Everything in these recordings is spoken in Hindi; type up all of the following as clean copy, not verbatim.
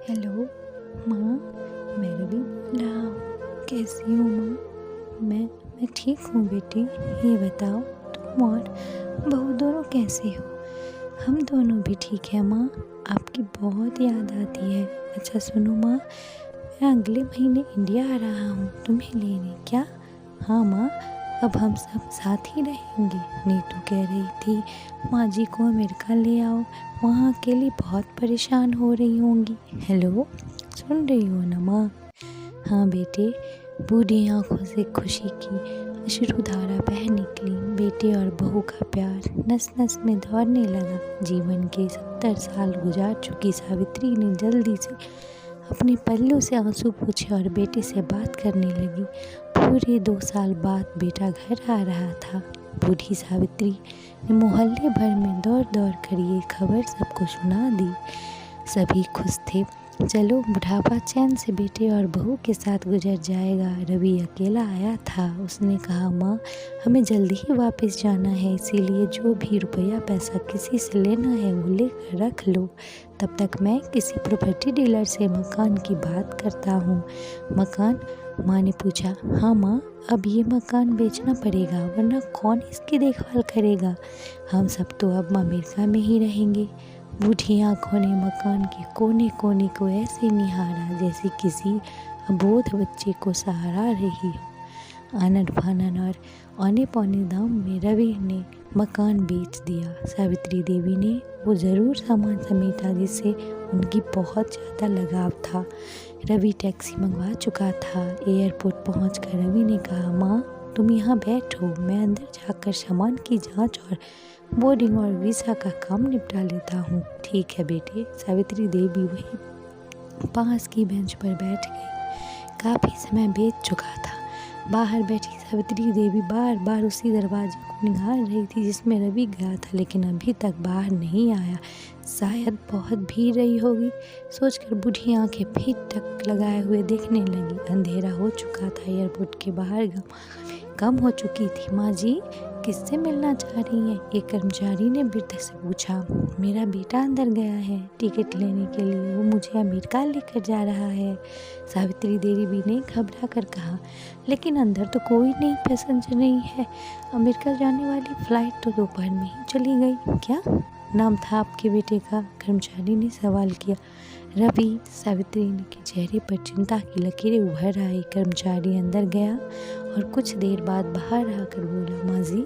हेलो माँ, मैं रवि बोल रहा हूँ। कैसी हो माँ? मैं ठीक हूँ बेटी। ये बताओ, तुम और बहू दोनों कैसे हो? हम दोनों भी ठीक है माँ। आपकी बहुत याद आती है। अच्छा सुनो माँ, मैं अगले महीने इंडिया आ रहा हूँ तुम्हें लेने। क्या? हाँ माँ, अब हम सब साथ ही रहेंगे। नीतू कह रही थी माँ जी को अमेरिका ले आओ, वहाँ अकेली बहुत परेशान हो रही होंगी। हेलो, सुन रही हो ना माँ? हाँ बेटे। बूढ़ी आंखों से खुशी की अश्रुधारा बह निकली। बेटे और बहू का प्यार नस नस में दौड़ने लगा। जीवन के 70 साल गुजार चुकी सावित्री ने जल्दी से अपने पल्लू से आंसू पूछे और बेटे से बात करने लगी। पूरे 2 साल बाद बेटा घर आ रहा था। बूढ़ी सावित्री ने मोहल्ले भर में दौड़ दौड़ कर ये खबर सबको सुना दी। सभी खुश थे। चलो, बुढ़ापा चैन से बेटे और बहू के साथ गुजर जाएगा। रवि अकेला आया था। उसने कहा माँ, हमें जल्दी ही वापस जाना है, इसीलिए जो भी रुपया पैसा किसी से लेना है वो लेकर रख लो। तब तक मैं किसी प्रॉपर्टी डीलर से मकान की बात करता हूँ। मकान? माँ ने पूछा। हाँ माँ, अब ये मकान बेचना पड़ेगा, वरना कौन इसकी देखभाल करेगा? हम सब तो अब अमेरिका में ही रहेंगे। बूढ़ी आंखों ने मकान के कोने कोने को ऐसे निहारा जैसे किसी अबोध बच्चे को सहारा रही हो। आनन फानन और औने पौने दाम में रवि ने मकान बेच दिया। सावित्री देवी ने वो ज़रूर सामान समेटा जिससे उनकी बहुत ज़्यादा लगाव था। रवि टैक्सी मंगवा चुका था। एयरपोर्ट पहुंचकर रवि ने कहा माँ, तुम यहाँ बैठो, मैं अंदर जाकर सामान की जांच और बोर्डिंग और वीज़ा का काम निपटा लेता हूँ। ठीक है बेटे। सावित्री देवी वहीं पास की बेंच पर बैठ गई। काफ़ी समय बीत चुका था। बाहर बैठी सावित्री देवी बार बार उसी दरवाजे को निहार रही थी जिसमें रवि गया था, लेकिन अभी तक बाहर नहीं आया। शायद बहुत भीड़ रही होगी, सोचकर बूढ़ी आंखें फिर टक लगाए हुए देखने लगी। अंधेरा हो चुका था। एयरपोर्ट के बाहर कम हो चुकी थी। माँ जी, किससे मिलना चाह रही हैं? एक कर्मचारी ने वृद्ध से पूछा। मेरा बेटा अंदर गया है टिकट लेने के लिए, वो मुझे अमेरिका लेकर जा रहा है। सावित्री देवी ने घबरा कर कहा। लेकिन अंदर तो कोई नहीं पैसेंजर नहीं है। अमेरिका जाने वाली फ्लाइट तो दोपहर में ही चली गई। क्या नाम था आपके बेटे का? कर्मचारी ने सवाल किया। रवि। सावित्री के चेहरे पर चिंता की लकीरें उभर आई। कर्मचारी अंदर गया और कुछ देर बाद बाहर आकर बोला, माँ जी,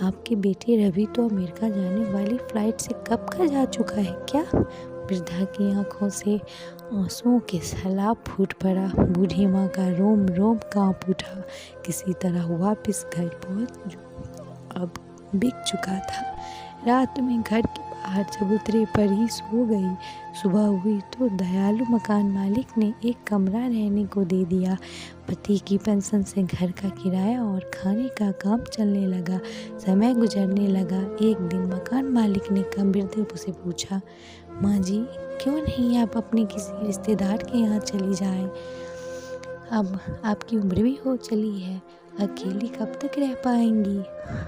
आपके बेटे रवि तो अमेरिका जाने वाली फ्लाइट से कब का जा चुका है। क्या? वृद्धा की आंखों से आंसुओं के सैलाब फूट पड़ा। बूढ़ी माँ का रोम रोम कांप उठा। किसी तरह वापस घर पहुँच अब बिक चुका था। रात में घर के बाहर चबूतरे पर ही सो गई। सुबह हुई तो दयालु मकान मालिक ने एक कमरा रहने को दे दिया। पति की पेंशन से घर का किराया और खाने का काम चलने लगा। समय गुजरने लगा। एक दिन मकान मालिक ने वृद्ध से पूछा, माँ जी, क्यों नहीं आप अपने किसी रिश्तेदार के यहाँ चली जाएं? अब आपकी उम्र भी हो चली है, अकेली कब तक रह पाएंगी?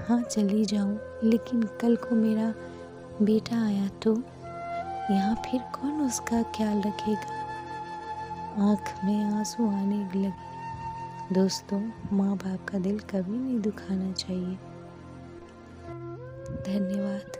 हाँ चली जाऊँ, लेकिन कल को मेरा बेटा आया तो यहाँ फिर कौन उसका ख्याल रखेगा? आँख में आंसू आने लगे। दोस्तों, माँ बाप का दिल कभी नहीं दुखाना चाहिए। धन्यवाद।